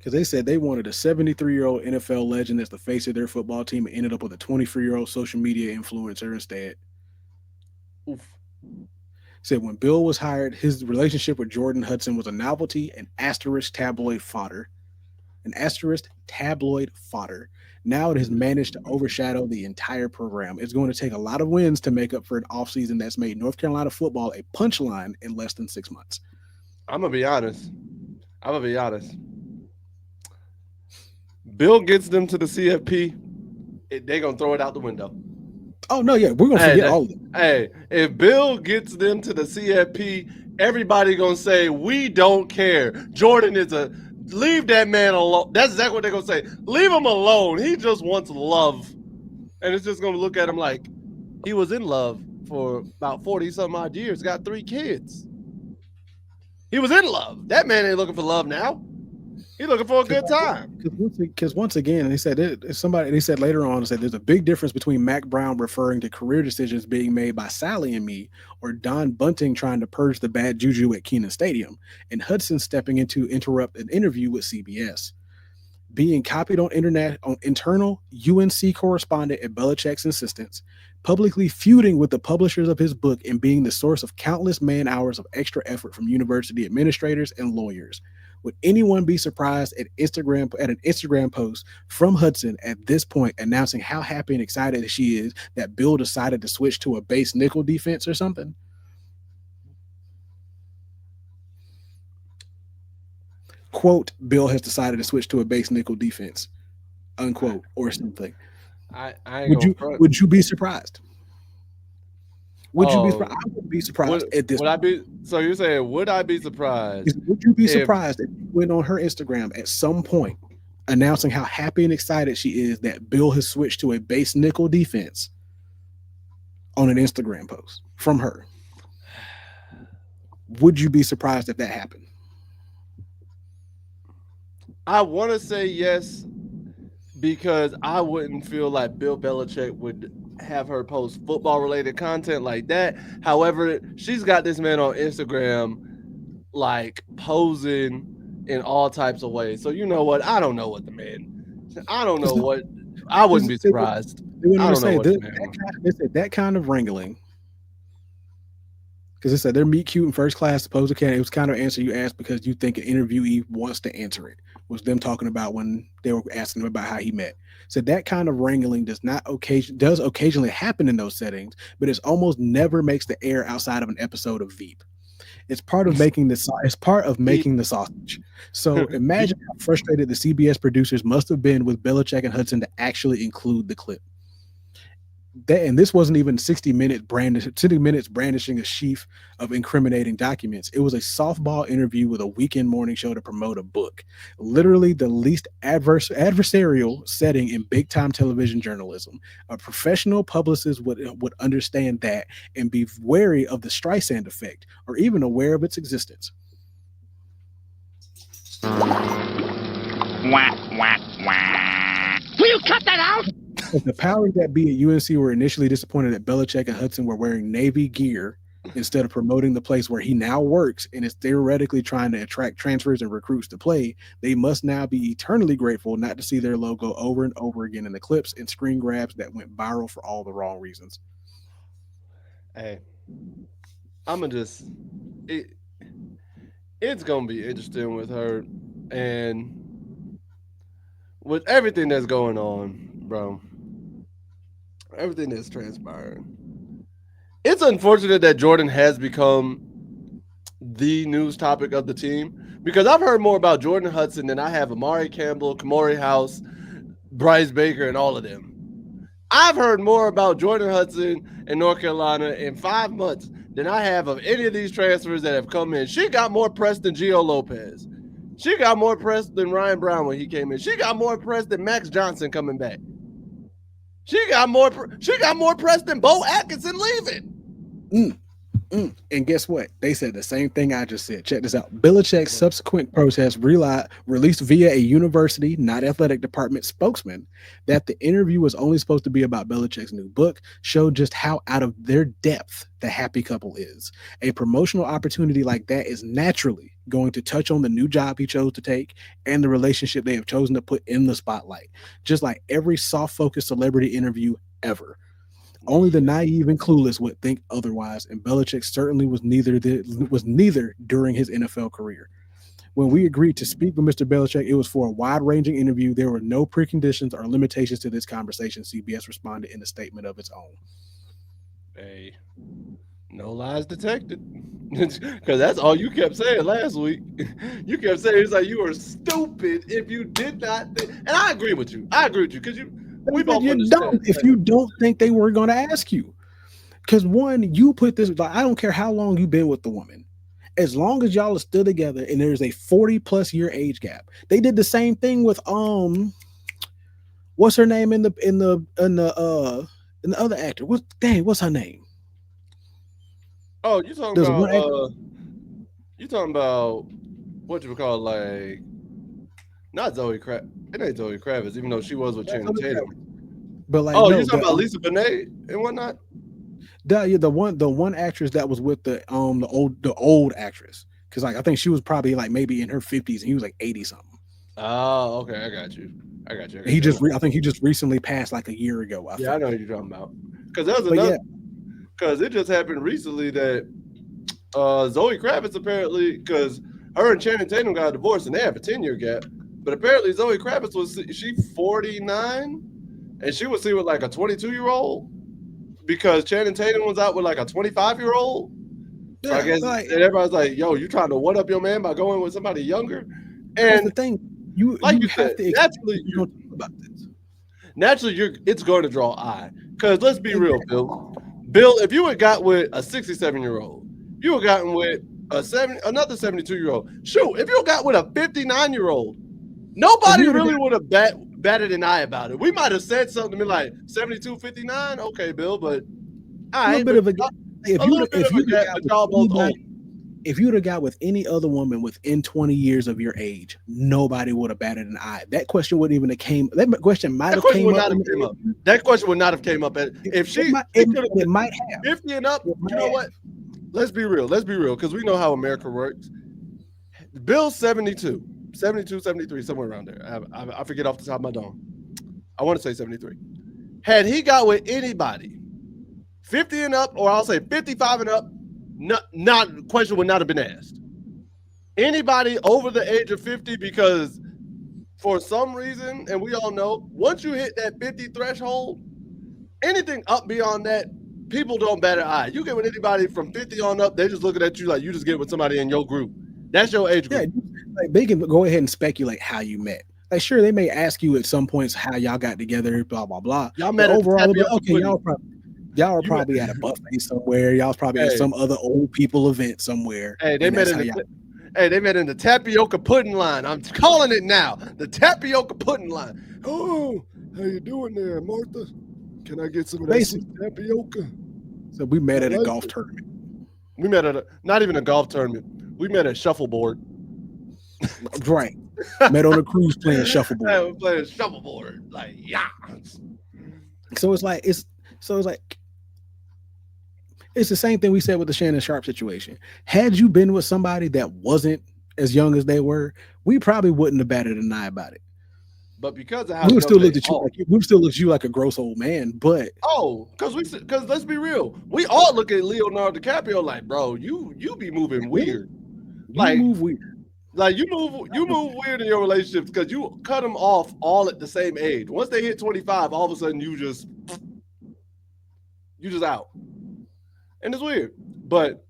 because they said they wanted a 73-year-old NFL legend as the face of their football team and ended up with a 24-year-old social media influencer instead. Oof. Said when Bill was hired, his relationship with Jordan Hudson was a novelty and asterisk tabloid fodder. An asterisk tabloid fodder. Now it has managed to overshadow the entire program. It's going to take a lot of wins to make up for an offseason that's made North Carolina football a punchline in less than 6 months. I'm gonna be honest. I'm gonna be honest. Bill gets them to the CFP, they gonna throw it out the window. Oh no, yeah, we're gonna Hey, forget all of it. hey, if Bill gets them to the CFP, everybody gonna say we don't care. Jordan is a leave that man alone. That's exactly what they're gonna say. Leave him alone. He just wants love, and it's just gonna look at him like he was in love for about 40 some odd years. Got 3 kids. He was in love. That man ain't looking for love now. He's looking for a good time. Because once again, they said somebody. They said later on, said there's a big difference between Mac Brown referring to career decisions being made by Sally and me, or Don Bunting trying to purge the bad juju at Kenan Stadium, and Hudson stepping in to interrupt an interview with CBS. Being copied on internet on internal UNC correspondent at Belichick's insistence, publicly feuding with the publishers of his book, and being the source of countless man hours of extra effort from university administrators and lawyers. Would anyone be surprised at an Instagram post from Hudson at this point announcing how happy and excited she is that Bill decided to switch to a base nickel defense or something? Quote, Bill has decided to switch to a base nickel defense, unquote, or something. I ain't Would gonna you front. would you be surprised? Would you be surprised? Oh, I would be surprised at this would I point. be? So you're saying would I be surprised Would you be if surprised if you went on her Instagram at some point announcing how happy and excited she is that Bill has switched to a base nickel defense on an Instagram post from her? Would you be surprised if that happened? I want to say yes because I wouldn't feel like Bill Belichick would have her post football related content like that. However, she's got this man on Instagram like posing in all types of ways. So you know what? I don't know what the man. I don't know what. I wouldn't be surprised. They went I on to don't know say what the that, man. they said that kind of wrangling, because they said they're meet cute and first class supposed candidate. It was kind of answer you asked because you think an interviewee wants to answer it. Was them talking about when they were asking him about how he met. So that kind of wrangling does occasionally happen in those settings, but it's almost never makes the air outside of an episode of Veep. It's part of making it's part of Veep. making the sausage. So imagine how frustrated the CBS producers must have been with Belichick and Hudson to actually include the clip. And this wasn't even 60 minutes brandishing a sheaf of incriminating documents. It was a softball interview with a weekend morning show to promote a book. Literally the least adversarial setting in big time television journalism. A professional publicist would understand that and be wary of the Streisand effect, or even aware of its existence. Wah, wah, wah. Will you cut that out? If the powers that be at UNC were initially disappointed that Belichick and Hudson were wearing Navy gear instead of promoting the place where he now works and is theoretically trying to attract transfers and recruits to play, they must now be eternally grateful not to see their logo over and over again in the clips and screen grabs that went viral for all the wrong reasons. Hey, I'm gonna just. It, it's gonna be interesting with her, and with everything that's going on, bro. Everything that's transpiring. It's unfortunate that Jordan has become the news topic of the team because I've heard more about Jordan Hudson than I have Amari Campbell, Kamari House, Bryce Baker, and all of them. I've heard more about Jordan Hudson in North Carolina in 5 months than I have of any of these transfers that have come in. She got more press than Gio Lopez. She got more press than Ryan Brown when he came in. She got more press than Max Johnson coming back. She got more press than Bo Atkinson leaving. And guess what? They said the same thing I just said. Check this out. Belichick's subsequent protest released via a university, not athletic department spokesman, that the interview was only supposed to be about Belichick's new book, showed just how out of their depth the happy couple is. A promotional opportunity like that is naturally going to touch on the new job he chose to take and the relationship they have chosen to put in the spotlight, just like every soft focused celebrity interview ever. Only the Yeah. naive and clueless would think otherwise, and Belichick certainly was neither during his NFL career. When we agreed to speak with Mr. Belichick, it was for a wide-ranging interview. There were no preconditions or limitations to this conversation, CBS responded in a statement of its own. Hey, no lies detected. Because that's all you kept saying last week. You kept saying it's like you were stupid if you did not. And I agree with you. I agree with you because we both You're dumb understand. if you don't think they were going to ask you. Because one, you put this, like, I don't care how long you've been with the woman. As long as y'all are still together and there's a 40 plus year age gap. They did the same thing with what's her name in the other actor? What's her name? Oh, There's one actor, you talking about what you would call like not Zoe Kravitz. It ain't Zoe Kravitz, even though she was with Channing Tatum. but like Oh, you no, talking about Lisa Bonet and whatnot? the one actress that was with the old actress. Because like I think she was probably like maybe in her 50s and he was like 80 something. Oh, okay, I got you. I got you. I got He you. just I think he just recently passed like a year ago, I Yeah, I think. know what you're talking about. Because there was But another. yeah, Because it just happened recently that Zoe Kravitz apparently, because her and Channing Tatum got divorced and they have a 10-year gap. But apparently Zoe Kravitz she 49 and she was seen with like a 22-year-old because Channing Tatum was out with like a 25-year-old. So I yeah, guess like and everybody's like, "Yo, you trying to one up your man by going with somebody younger?" that's the And thing. You like you you have said, to accept naturally, you don't talk about this. it's going to draw eye. Because let's be real, Exactly. Bill. Bill, if you had got with a 67-year-old, you would gotten with another 72-year-old. Shoot, if you got with a 59-year-old, If nobody you would have really got would have batted an eye about it. We might have said something to me like 72, 59. Okay, Bill, but all a little right, bit but of a gap, a little bit of a gap, but y'all both old. if you'd have got with any other woman within 20 years of your age, nobody would have batted an eye. That question wouldn't even have came. That question might That have question came would up not in have the came up. interview. That question would not have came up. If It might, she it, could have it been might have. 50 and up, It you might know have. what? Let's be real. Let's be real because we know how America works. Bill's 72, 72, 73, somewhere around there. I forget off the top of my dome. I want to say 73. Had he got with anybody 50 and up, or I'll say 55 and up, not question would not have been asked. Anybody over the age of 50, because for some reason, and we all know, once you hit that 50 threshold, anything up beyond that, people don't bat an eye. You get with anybody from 50 on up, they're just looking at you like you just get with somebody in your group. That's your age Yeah, group. like they can go ahead and speculate how you met. Like, sure, they may ask you at some points how y'all got together, blah blah blah. Y'all But met at the overall, they'll be like, tapioca okay, pudding. y'all are You met, probably at a buffet somewhere. Y'all was probably at hey, some other old people event somewhere, hey, they and met that's in how the y'all. hey, they met in the tapioca pudding line. I'm calling it now. The tapioca pudding line. Oh, how you doing there, Martha? Can I get some of that sweet Basically, tapioca? so we I met at a like golf it. tournament. We met at not even a golf tournament. We met at shuffleboard. Right. Met on a cruise playing shuffleboard. Hey, we're playing shuffleboard. Like, yeah. So it's the same thing we said with the Shannon Sharp situation. Had you been with somebody that wasn't as young as they were, we probably wouldn't have batted an eye about it. But because of how We would young still they looked at you are, like we would still look at you like a gross old man, but because let's be real, we all look at Leonardo DiCaprio like, bro, you be moving weird, you like move weird. you move weird in your relationships because you cut them off all at the same age. Once they hit 25, all of a sudden you just out, and it's weird. But